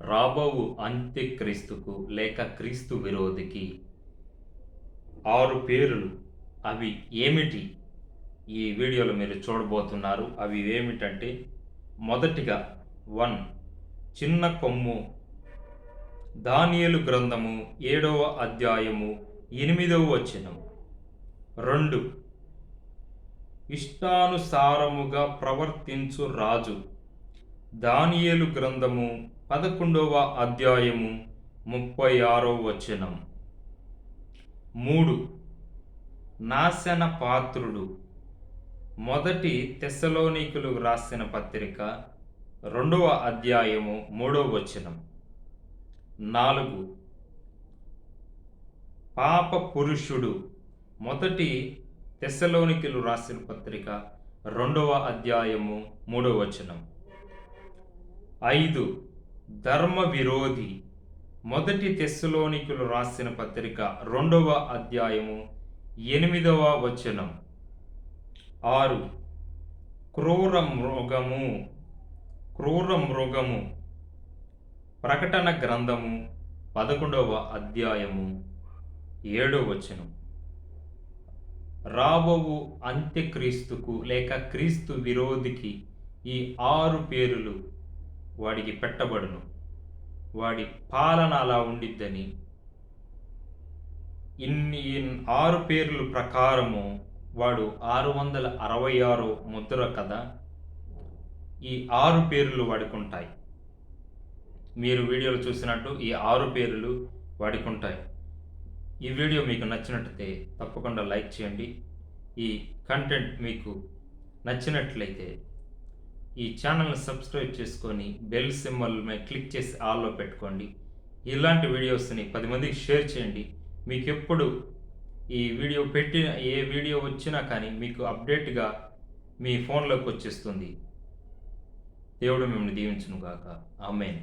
రాబోవు అంత్యక్రీస్తుకు లేక క్రీస్తు విరోధికి 6 పేర్లు. అవి ఏమిటి? ఈ వీడియోలో మీరు చూడబోతున్నారు. అవి ఏమిటంటే, మొదటిగా 1 చిన్న కొమ్ము. దానియేలు గ్రంథము 7వ అధ్యాయము 8వ వచనం. 2 ఇష్టానుసారముగా ప్రవర్తించు రాజు. దానియేలు గ్రంథము 11వ అధ్యాయము 36వ వచనం. 3 నాశన పాత్రుడు. మొదటి తెస్సలోనికులకు రాసిన పత్రిక 2వ అధ్యాయము 3వ వచనం. 4 పాప పురుషుడు. మొదటి తెస్సలోనికులకు రాసిన పత్రిక 2వ అధ్యాయము 3వ వచనం. 5 ధర్మ విరోధి. మొదటి తెస్సలోనికులకు రాసిన పత్రిక 2వ అధ్యాయము 8వ వచనం. 6 క్రూర మృగము. ప్రకటన గ్రంథము 11వ అధ్యాయము 7వ వచనం. రాబోవు అంత్యక్రీస్తుకు లేక క్రీస్తు విరోధికి ఈ 6 పేర్లు వాడికి పెట్టబడును. వాడి పాలన అలా ఉండిద్దని. ఈ 6 పేర్ల ప్రకారము వాడు 666 ముద్ర కదా. ఈ 6 పేర్లు వాడికి ఉంటాయి. మీరు వీడియోలో చూసినట్టు ఈ 6 పేర్లు వాడికి ఉంటాయి. ఈ వీడియో మీకు నచ్చినట్లయితే తప్పకుండా లైక్ చేయండి. ఈ కంటెంట్ మీకు నచ్చినట్లయితే ఈ ఛానల్ని సబ్స్క్రైబ్ చేసుకొని బెల్ సింబల్ మీద క్లిక్ చేసి ఆల్లో పెట్టుకోండి. ఇలాంటి వీడియోస్ని 10 మందికి షేర్ చేయండి. మీకు ఎప్పుడు ఈ వీడియో పెట్టిన ఏ వీడియో వచ్చినా కానీ మీకు అప్డేట్గా మీ ఫోన్లోకి వచ్చేస్తుంది. దేవుడు మిమ్మల్ని దీవించును గాక. ఆమేన్.